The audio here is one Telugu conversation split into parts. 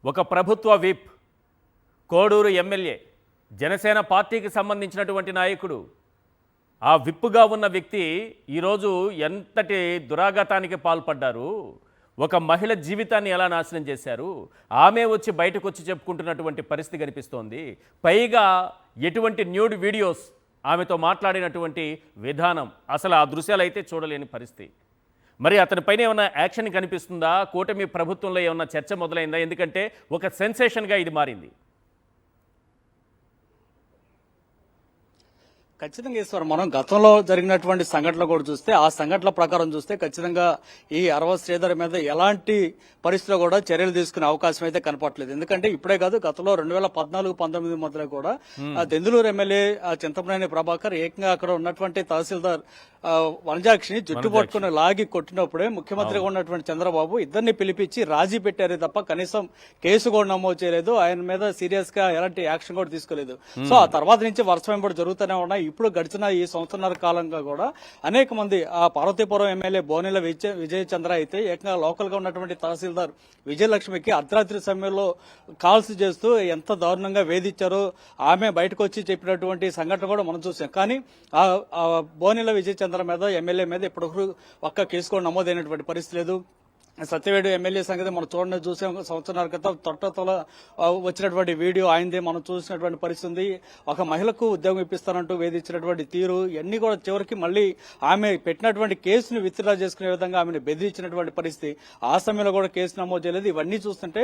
ఒక ప్రభుత్వ విప్, కోడూరు ఎమ్మెల్యే, జనసేన పార్టీకి సంబంధించినటువంటి నాయకుడు, ఆ విప్పుగా ఉన్న వ్యక్తి ఈరోజు ఎంతటి దురాఘాతానికి పాల్పడ్డారు, ఒక మహిళ జీవితాన్ని ఎలా నాశనం చేశారు, ఆమె వచ్చి బయటకు వచ్చి చెప్పుకుంటున్నటువంటి పరిస్థితి కనిపిస్తోంది. పైగా ఎటువంటి న్యూడ్ వీడియోస్, ఆమెతో మాట్లాడినటువంటి విధానం, అసలు ఆ దృశ్యాలు అయితే చూడలేని పరిస్థితి. మరి అతనిపైన ఏమైనా యాక్షన్ కనిపిస్తుందా? కూటమి ప్రభుత్వంలో ఏమైనా చర్చ మొదలైందా? ఎందుకంటే ఒక సెన్సేషన్గా ఇది మారింది. ఖచ్చితంగా ఈశ్వర్, మనం గతంలో జరిగినటువంటి సంఘటనలు కూడా చూస్తే, ఆ సంఘటనల ప్రకారం చూస్తే ఖచ్చితంగా ఈ అరవ శ్రీధర్ మీద ఎలాంటి పరిస్థితిలో కూడా చర్యలు తీసుకునే అవకాశం అయితే కనపట్లేదు. ఎందుకంటే ఇప్పుడే కాదు, గతంలో 2014-19 మధ్యలో కూడా దెందులూరు ఎమ్మెల్యే చింతమనేని ప్రభాకర్ ఏకంగా అక్కడ ఉన్నటువంటి తహసీల్దార్ వనజాక్షిని జుట్టు పట్టుకుని లాగి కొట్టినప్పుడే ముఖ్యమంత్రిగా ఉన్నటువంటి చంద్రబాబు ఇద్దరిని పిలిపించి రాజీ పెట్టారే తప్ప కనీసం కేసు కూడా నమోదు చేయలేదు. ఆయన మీద సీరియస్ గా ఎలాంటి యాక్షన్ కూడా తీసుకోలేదు. సో ఆ తర్వాత నుంచి వర్షం వెంబడి జరుగుతూనే ఉన్నాయి. ఇప్పుడు గడిచిన ఈ సంవత్సరాల కాలంగా కూడా అనేక మంది, ఆ పార్వతీపురం ఎమ్మెల్యే బోనెల విజయ్ చంద్ర అయితే ఏకంగా లోకల్ గా ఉన్నటువంటి తహసీల్దార్ విజయలక్ష్మికి అర్ధరాత్రి సమయంలో కాల్స్ చేస్తూ ఎంత దారుణంగా వేధించారో ఆమె బయటకు వచ్చి చెప్పినటువంటి సంఘటన కూడా మనం చూసాం. కానీ ఆ బోనెల విజయ్ చంద్ర మీద, ఎమ్మెల్యే మీద ఇప్పటివరకు ఒక్క కేసు కూడా నమోదైనటువంటి పరిస్థితి లేదు. సత్యవేడు ఎమ్మెల్యే సంగతి మనం చూడని చూసాం. సంవత్సరాల క్రితం తొట్టతల వచ్చినటువంటి వీడియో ఆయనదే మనం చూసినటువంటి పరిస్థితి ఉంది. ఒక మహిళకు ఉద్యోగం ఇప్పిస్తానంటూ వేధించినటువంటి తీరు, ఇవన్నీ కూడా చివరికి మళ్ళీ ఆమె పెట్టినటువంటి కేసును విత్డ్రా చేసుకునే విధంగా ఆమెను బెదిరించినటువంటి పరిస్థితి. ఆ సమయంలో కూడా కేసు నమోదు చేయలేదు. ఇవన్నీ చూస్తుంటే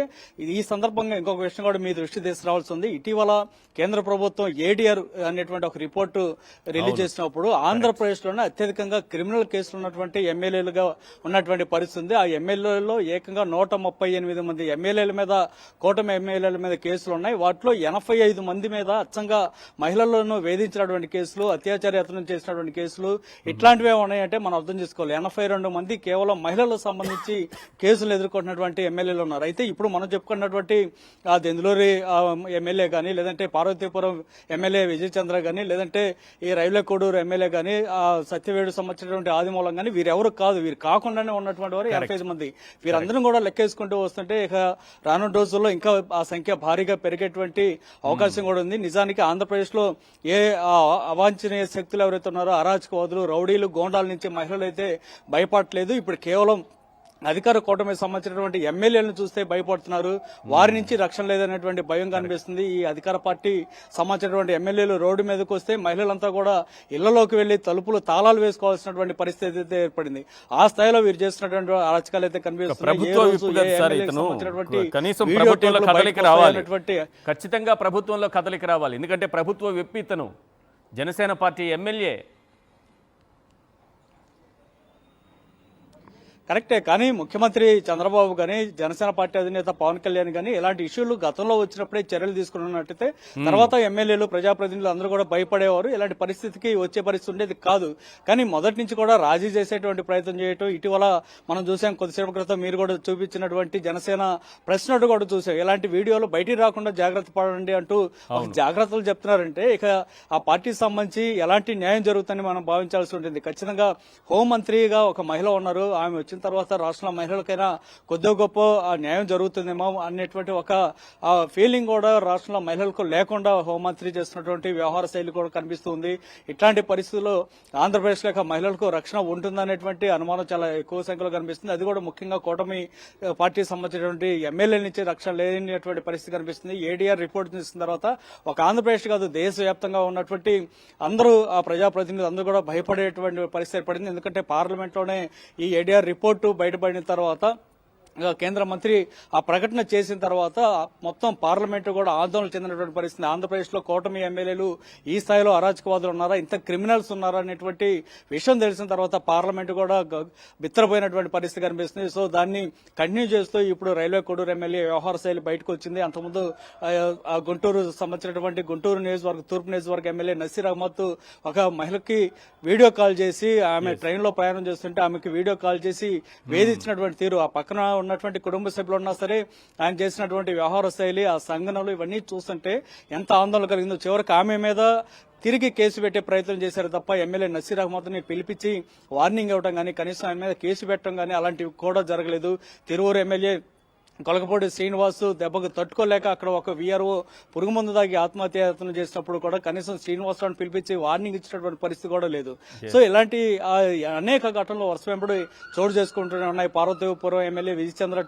ఈ సందర్భంగా ఇంకొక విషయం కూడా మీ దృష్టి తీసుకురావాల్సి ఉంది. ఇటీవల కేంద్ర ప్రభుత్వం ఏడీఆర్ అనేటువంటి ఒక రిపోర్టు రిలీజ్ చేసినప్పుడు ఆంధ్రప్రదేశ్ లోనే అత్యధికంగా క్రిమినల్ కేసులు ఉన్నటువంటి ఎమ్మెల్యేలుగా ఉన్నటువంటి పరిస్థితి ఉంది. ఆ ఎమ్మెల్యేలలో ఏకంగా 138 మంది ఎమ్మెల్యేల మీద, కూటమి ఎమ్మెల్యేల మీద కేసులు ఉన్నాయి. వాటిలో 85 మంది మీద అచ్చంగా మహిళలను వేధించినటువంటి కేసులు, అత్యాచార యత్నం చేసినటువంటి కేసులు, ఇట్లాంటివే ఉన్నాయంటే మనం అర్థం చేసుకోవాలి. 82 మంది కేవలం మహిళలకు సంబంధించి కేసులు ఎదుర్కొంటున్నటువంటి ఎమ్మెల్యేలు ఉన్నారు. అయితే ఇప్పుడు మనం చెప్పుకున్నటువంటి ఆ దెందులూరి ఎమ్మెల్యే కానీ, లేదంటే పార్వతీపురం ఎమ్మెల్యే విజయ్ చంద్ర కానీ, లేదంటే ఈ రైల్వే కోడూరు ఎమ్మెల్యే కానీ, ఆ సత్యవేడు సంబంధించినటువంటి ఆదిమూలం కానీ, వీరెవరు కాదు. వీరు కాకుండానే ఉన్నటువంటి వారు 85 మంది. వీరందరం కూడా లెక్కేసుకుంటూ వస్తుంటే ఇక రానున్న రోజుల్లో ఇంకా ఆ సంఖ్య భారీగా పెరిగేటువంటి అవకాశం కూడా ఉంది. నిజానికి ఆంధ్రప్రదేశ్ లో ఏ అవాంఛనీయ శక్తులు ఎవరైతే ఉన్నారో, అరాచకవాదులు, రౌడీలు, గోండాల నుంచి మహిళలు అయితే భయపడలేదు. ఇప్పుడు కేవలం అధికార కూటమికి సంబంధించినటువంటి ఎమ్మెల్యేలను చూస్తే భయపడుతున్నారు. వారి నుంచి రక్షణ లేదనేటువంటి భయం కనిపిస్తుంది. ఈ అధికార పార్టీ సంబంధించినటువంటి ఎమ్మెల్యేలు రోడ్డు మీదకి వస్తే మహిళలంతా కూడా ఇళ్లలోకి వెళ్లి తలుపులు తాళాలు వేసుకోవాల్సినటువంటి పరిస్థితి అయితే ఏర్పడింది. ఆ స్థాయిలో వీరు చేస్తున్నటువంటి అరాచకాలు అయితే కనిపిస్తున్నాయి. ఖచ్చితంగా ప్రభుత్వంలో కదలిక రావాలి. ఎందుకంటే ప్రభుత్వ విప్ ఇతను, జనసేన పార్టీ ఎమ్మెల్యే. కరెక్టే, కానీ ముఖ్యమంత్రి చంద్రబాబు గానీ, జనసేన పార్టీ అధినేత పవన్ కళ్యాణ్ గానీ ఇలాంటి ఇష్యూలు గతంలో వచ్చినప్పుడే చర్యలు తీసుకున్నట్టయితే తర్వాత ఎమ్మెల్యేలు, ప్రజాప్రతినిధులు అందరూ కూడా భయపడేవారు. ఇలాంటి పరిస్థితికి వచ్చే పరిస్థితి ఉండేది కాదు. కానీ మొదటి నుంచి కూడా రాజీ చేసేటువంటి ప్రయత్నం చేయటం, ఇటీవల మనం చూసాం, కొద్దిసేపు క్రితం మీరు కూడా చూపించినటువంటి జనసేన ప్రెస్ నోట్ కూడా చూసాం. ఇలాంటి వీడియోలు బయటికి రాకుండా జాగ్రత్త పడండి అంటూ జాగ్రత్తలు చెప్తున్నారంటే ఇక ఆ పార్టీకి సంబంధించి ఎలాంటి న్యాయం జరుగుతుందని మనం భావించాల్సి ఉంటుంది. ఖచ్చితంగా హోంమంత్రిగా ఒక మహిళ ఉన్నారు. ఆమె వచ్చిన తర్వాత రాష్ట్రంలో మహిళలకైనా కొద్దిగా గొప్ప న్యాయం జరుగుతుందేమో అనేటువంటి ఒక ఫీలింగ్ కూడా రాష్ట్రంలో మహిళలకు లేకుండా హోంమంత్రి చేస్తున్నటువంటి వ్యవహార శైలి కూడా కనిపిస్తుంది. ఇట్లాంటి పరిస్థితుల్లో ఆంధ్రప్రదేశ్ లో మహిళలకు రక్షణ ఉంటుందనేటువంటి అనుమానం చాలా ఎక్కువ సంఖ్యలో కనిపిస్తుంది. అది కూడా ముఖ్యంగా కూటమి పార్టీకి సంబంధించినటువంటి ఎమ్మెల్యేల నుంచి రక్షణ లేనటువంటి పరిస్థితి కనిపిస్తుంది. ఏడీఆర్ రిపోర్ట్ చూసిన తర్వాత ఒక ఆంధ్రప్రదేశ్ కాదు, దేశవ్యాప్తంగా ఉన్నటువంటి అందరూ, ఆ ప్రజాప్రతినిధులు అందరూ కూడా భయపడేటువంటి పరిస్థితి ఏర్పడింది. ఎందుకంటే పార్లమెంట్ లోనే ఈ ఏడీఆర్ రిపోర్టు బయటపడిన తర్వాత కేంద్ర మంత్రి ఆ ప్రకటన చేసిన తర్వాత మొత్తం పార్లమెంట్ కూడా ఆందోళన చెందినటువంటి పరిస్థితి. ఆంధ్రప్రదేశ్ లో కూటమి ఎమ్మెల్యేలు ఈ స్థాయిలో అరాచకవాదులు ఉన్నారా, ఇంత క్రిమినల్స్ ఉన్నారా అనేటువంటి విషయం తెలిసిన తర్వాత పార్లమెంట్ కూడా బిత్తరపోయినటువంటి పరిస్థితి కనిపిస్తుంది. సో దాన్ని కంటిన్యూ చేస్తూ ఇప్పుడు రైల్వే కోడూరు ఎమ్మెల్యే వ్యవహార శైలి బయటకు వచ్చింది. అంతకుముందు గుంటూరు సంబంధించినటువంటి గుంటూరు నియోజకవర్గ, తూర్పు నియోజకవర్గ ఎమ్మెల్యే నసీర్ అహ్మద్ ఒక మహిళకి వీడియో కాల్ చేసి, ఆమె ట్రైన్ లో ప్రయాణం చేస్తుంటే ఆమెకి వీడియో కాల్ చేసి వేధించినటువంటి తీరు, ఆ పక్కన ఉన్నటువంటి కుటుంబ సభ్యులు ఉన్నా సరే ఆయన చేసినటువంటి వ్యవహార శైలి, ఆ సంఘటనలు ఇవన్నీ చూస్తుంటే ఎంత ఆందోళన కలిగిందో. చివరికి ఆమె మీద తిరిగి కేసు పెట్టే ప్రయత్నం చేశారు తప్ప ఎమ్మెల్యే నసీర్ అహ్మద్ ని పిలిపించి వార్నింగ్ ఇవ్వడం కానీ, కనీసం ఆయన మీద కేసు పెట్టడం కానీ అలాంటివి కూడా జరగలేదు. తిరువూరు ఎమ్మెల్యే కొలకపూడి శ్రీనివాస్ దెబ్బకు తట్టుకోలేక అక్కడ ఒక వీఆర్ఓ పురుగు మందు దాగి ఆత్మహత్యాయత్నం చేసినప్పుడు కూడా కనీసం శ్రీనివాసరావుని పిలిపించి వార్నింగ్ ఇచ్చినటువంటి పరిస్థితి కూడా లేదు. సో ఇలాంటి అనేక ఘటనలు వరుస వెంబడి చోటు చేసుకుంటూనే ఉన్నాయి. పార్వతీపురం ఎమ్మెల్యే విజయచంద్ర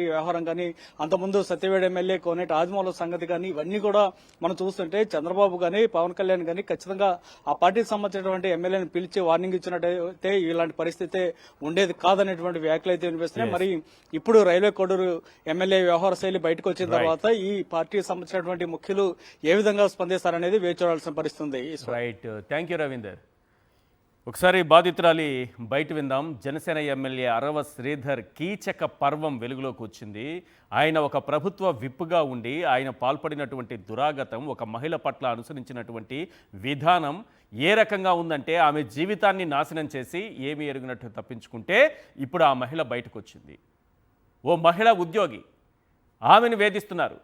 వ్యవహారం కానీ, అంతకుముందు సత్యవేడ ఎమ్మెల్యే కోనేటి ఆదిమూల సంగతి కానీ, ఇవన్నీ కూడా మనం చూస్తుంటే చంద్రబాబు కానీ పవన్ కళ్యాణ్ కానీ ఖచ్చితంగా ఆ పార్టీకి సంబంధించినటువంటి ఎమ్మెల్యేని పిలిచి వార్నింగ్ ఇచ్చినట్టయితే ఇలాంటి పరిస్థితి ఉండేది కాదనేటువంటి వ్యాఖ్యలు అయితే వినిపిస్తున్నాయి. మరి ఇప్పుడు రైల్వే కోడూరు ఎమ్మెల్యే వ్యవహార శైలి బయటకు వచ్చిన తర్వాత ఈ పార్టీకి సంబంధించినటువంటి ముఖ్యులు ఏ విధంగా స్పందిస్తారనేది వేచి చూడాల్సిన పరిస్థితి ఉంది. Right, thank you Ravinder. ఒకసారి బాధితురాలి బయట విందాం. జనసేన ఎమ్మెల్యే అరవ శ్రీధర్ కీచక పర్వం వెలుగులోకి వచ్చింది. ఆయన ఒక ప్రభుత్వ విప్పుగా ఉండి ఆయన పాల్పడినటువంటి దురాగతం, ఒక మహిళ పట్ల అనుసరించినటువంటి విధానం ఏ రకంగా ఉందంటే ఆమె జీవితాన్ని నాశనం చేసి ఏమీ ఎరుగినట్టు తప్పించుకుంటే ఇప్పుడు ఆ మహిళ బయటకు వచ్చింది. ఓ మహిళా ఉద్యోగి, ఆమెను వేధిస్తున్నారు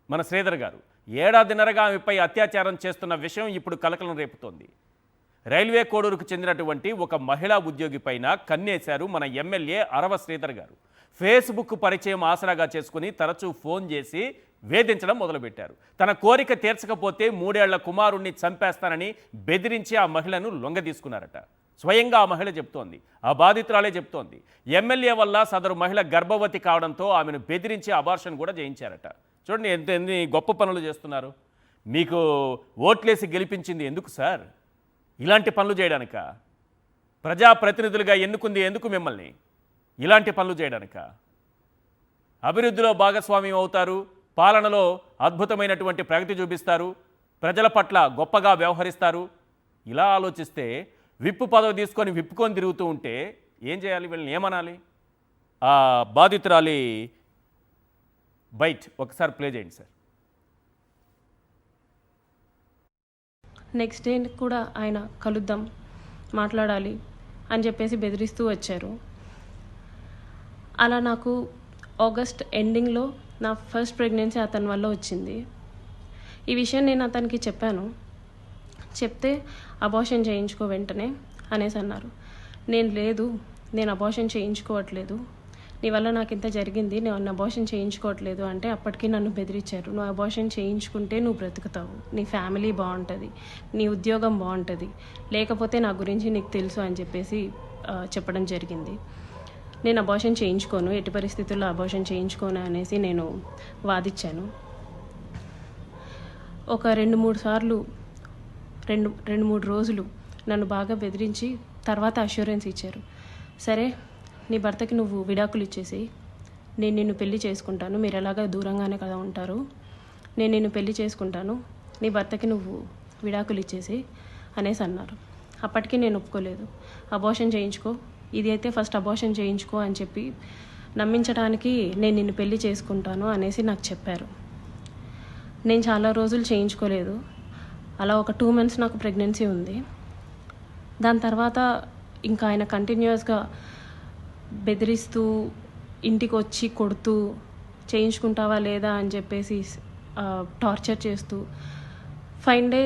మన శ్రీధర్ గారు. ఏడాదిన్నరగా ఆమెపై అత్యాచారం చేస్తున్న విషయం ఇప్పుడు కలకలం రేపుతోంది. రైల్వే కోడూరుకు చెందినటువంటి ఒక మహిళా ఉద్యోగి పైన కన్నేశారు మన ఎమ్మెల్యే అరవ శ్రీధర్ గారు. ఫేస్బుక్ పరిచయం ఆసరాగా చేసుకుని తరచూ ఫోన్ చేసి వేధించడం మొదలుపెట్టారు. తన కోరిక తీర్చకపోతే 3 ఏళ్ల కుమారుణ్ణి చంపేస్తానని బెదిరించి ఆ మహిళను లొంగదీసుకున్నారట. స్వయంగా ఆ మహిళ చెప్తోంది, ఆ బాధితురాలే చెప్తోంది. ఎమ్మెల్యే వల్ల సదరు మహిళ గర్భవతి కావడంతో ఆమెను బెదిరించి అబార్షన్ కూడా చేయించారట. చూడండి ఎన్ని గొప్ప పనులు చేస్తున్నారు. మీకు ఓట్లేసి గెలిపించింది ఎందుకు సార్? ఇలాంటి పనులు చేయడానిక? ప్రజాప్రతినిధులుగా ఎన్నుకుంది ఎందుకు మిమ్మల్ని? ఇలాంటి పనులు చేయడానిక? అభివృద్ధిలో భాగస్వామ్యం అవుతారు, పాలనలో అద్భుతమైనటువంటి ప్రగతి చూపిస్తారు, ప్రజల పట్ల గొప్పగా వ్యవహరిస్తారు. ఇలా ఆలోచిస్తే విప్పు పదవి తీసుకొని విప్పుకొని తిరుగుతూ ఉంటే ఏం చేయాలి? వీళ్ళని ఏమనాలి? ఆ బాధితురాలి బైట్ ఒకసారి ప్లే చేయండి సార్. నెక్స్ట్ డే కూడా ఆయన కలుద్దాం, మాట్లాడాలి అని చెప్పేసి బెదిరిస్తూ వచ్చారు. అలా నాకు ఆగస్ట్ ఎండింగ్లో నా ఫస్ట్ ప్రెగ్నెన్సీ అతని వల్ల వచ్చింది. ఈ విషయం నేను అతనికి చెప్పాను. చెప్తే అబార్షన్ చేయించుకో వెంటనే అనేసి అన్నారు. నేను అబార్షన్ చేయించుకోవట్లేదు, నీ వల్ల నాకు ఇంత జరిగింది, నేను అబార్షన్ చేయించుకోవట్లేదు అంటే అప్పటికి నన్ను బెదిరించారు. నువ్వు అబార్షన్ చేయించుకుంటే నువ్వు బ్రతుకుతావు, నీ ఫ్యామిలీ బాగుంటుంది, నీ ఉద్యోగం బాగుంటుంది, లేకపోతే నా గురించి నీకు తెలుసు అని చెప్పేసి చెప్పడం జరిగింది. నేను అబార్షన్ చేయించుకోను, ఎట్టి పరిస్థితుల్లో అబార్షన్ చేయించుకోను అనేసి నేను వాదించాను. ఒక 2-3 సార్లు 2-3 రోజులు నన్ను బాగా బెదిరించి తర్వాత అష్యూరెన్స్ ఇచ్చారు. సరే, నీ భర్తకి నువ్వు విడాకులు ఇచ్చేసి నేను నిన్ను పెళ్లి చేసుకుంటాను, మీరు ఎలాగా దూరంగానే కదా ఉంటారు, నేను నిన్ను పెళ్లి చేసుకుంటాను, నీ భర్తకి నువ్వు విడాకులు ఇచ్చేసి అనేసి అన్నారు. అప్పటికి నేను ఒప్పుకోలేదు. అబార్షన్ చేయించుకో, ఇది అయితే ఫస్ట్ అబార్షన్ చేయించుకో అని చెప్పి నమ్మించడానికి నేను నిన్ను పెళ్లి చేసుకుంటాను అనేసి నాకు చెప్పారు. నేను చాలా రోజులు చేయించుకోలేదు. అలా ఒక 2 months నాకు ప్రెగ్నెన్సీ ఉంది. దాని తర్వాత ఇంకా ఆయన కంటిన్యూస్గా బెదిరిస్తూ ఇంటికి వచ్చి కొడుతూ చేయించుకుంటావా లేదా అని చెప్పేసి టార్చర్ చేస్తూ ఫైన్ డే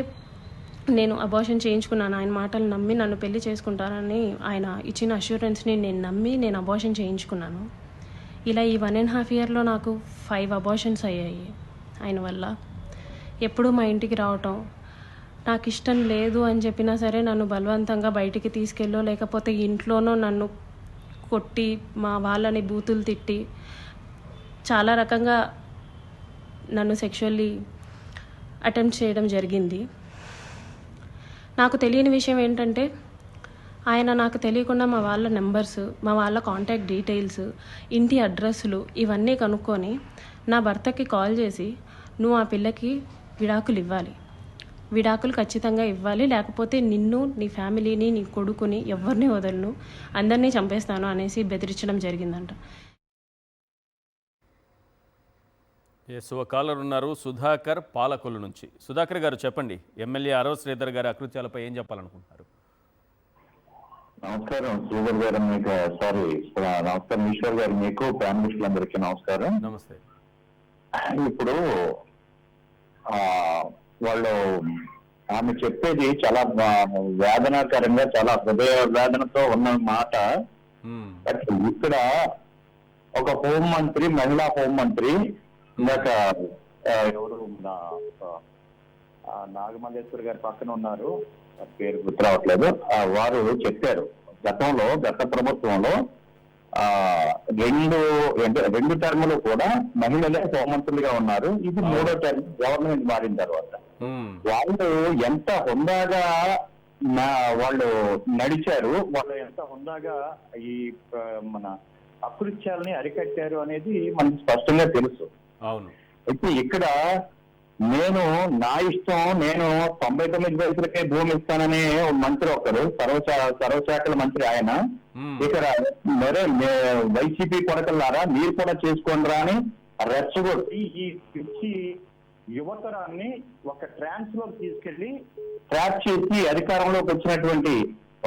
నేను అబార్షన్ చేయించుకున్నాను. ఆయన మాటలు నమ్మి నన్ను పెళ్లి చేసుకుంటానని ఆయన ఇచ్చిన అష్యూరెన్స్ని నేను నమ్మి నేను అబార్షన్ చేయించుకున్నాను. ఇలా ఈ 1.5 yearలో నాకు 5 అబార్షన్స్ అయ్యాయి ఆయన వల్ల. ఎప్పుడూ మా ఇంటికి రావటం, నాకు ఇష్టం లేదు అని చెప్పినా సరే నన్ను బలవంతంగా బయటికి తీసుకెళ్ళో లేకపోతే ఇంట్లోనో నన్ను కొట్టి మా వాళ్ళని బూతులు తిట్టి చాలా రకంగా నన్ను సెక్షువల్లీ అటెంప్ట్ చేయడం జరిగింది. నాకు తెలియని విషయం ఏంటంటే ఆయన నాకు తెలియకుండా మా వాళ్ళ నెంబర్స్, మా వాళ్ళ కాంటాక్ట్ డీటెయిల్స్, ఇంటి అడ్రస్లు ఇవన్నీ కనుక్కొని నా భర్తకి కాల్ చేసి నువ్వు ఆ పిల్లకి విడాకులు ఇవ్వాలి, విడాకులు ఖచ్చితంగా ఇవ్వాలి, లేకపోతే నిన్ను, నీ ఫ్యామిలీని, నీ కొడుకుని ఎవరిని వదలను, అందరినీ చంపేస్తాను అనేసి బెదిరించడం జరిగిందంట. ఓ కాలర్ ఉన్నారు, సుధాకర్ పాలకొల్లు నుంచి. సుధాకర్ గారు చెప్పండి, ఎమ్మెల్యే అరవ శ్రీధర్ గారి అకృత్యాలపై ఏం చెప్పాలనుకుంటున్నారు? నమస్కారం శ్రీధర్ గారు, మీకు నమస్కారం ఈశ్వర్ గారు, మీకు ప్యానలిస్టులందరికీ నమస్కారం. నమస్తే. ఇప్పుడు వాళ్ళు ఆమె చెప్పేది చాలా వేదనాకరంగా, చాలా హృదయ వేదనతో ఉన్న మాట. ఇక్కడ ఒక హోంమంత్రి, మహిళా హోంమంత్రి, ఇందాక ఎవరు నాగమల్లేశ్వర్ గారి పక్కన ఉన్నారు, పేరు గుర్తు రావట్లేదు, వారు చెప్పారు గత ప్రభుత్వంలో రెండు టర్ములు కూడా మహిళలే హోంమంత్రులుగా ఉన్నారు. ఇది 3వ టర్మ్ గవర్నమెంట్ మారిన తర్వాత వాళ్ళు ఎంత హుందాగా వాళ్ళు నడిచారు, వాళ్ళు ఎంత హుందాగా ఈ మన అకృత్యాలని అరికట్టారు అనేది మనకు స్పష్టంగా తెలుసు. అవును. అయితే ఇక్కడ నా ఇష్టం, నేను 99 వయసులకే భూమి ఇస్తాననే మంత్రి ఒకరు, సర్వశాఖల మంత్రి ఆయన, ఇక్కడ మరే వైసీపీ కొడకల్లారా మీరు కూడా చేసుకోండిరా అని రెచ్చగొట్టి ఈ పిచ్చి యువతరాన్ని ఒక ట్రాన్స్ లో తీసుకెళ్లి ట్రాప్ చేసి అధికారంలోకి వచ్చినటువంటి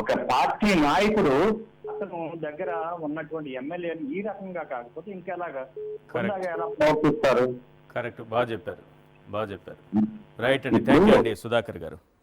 ఒక పార్టీ నాయకుడు అతను దగ్గర ఉన్నటువంటి ఎమ్మెల్యేని ఈ రకంగా కాకపోతే ఇంకెలాగా ఎలా ప్రవర్తిస్తారు? కరెక్ట్, బాగా చెప్పారు. రైట్ అండి, థ్యాంక్ యూ అండి సుధాకర్ గారు.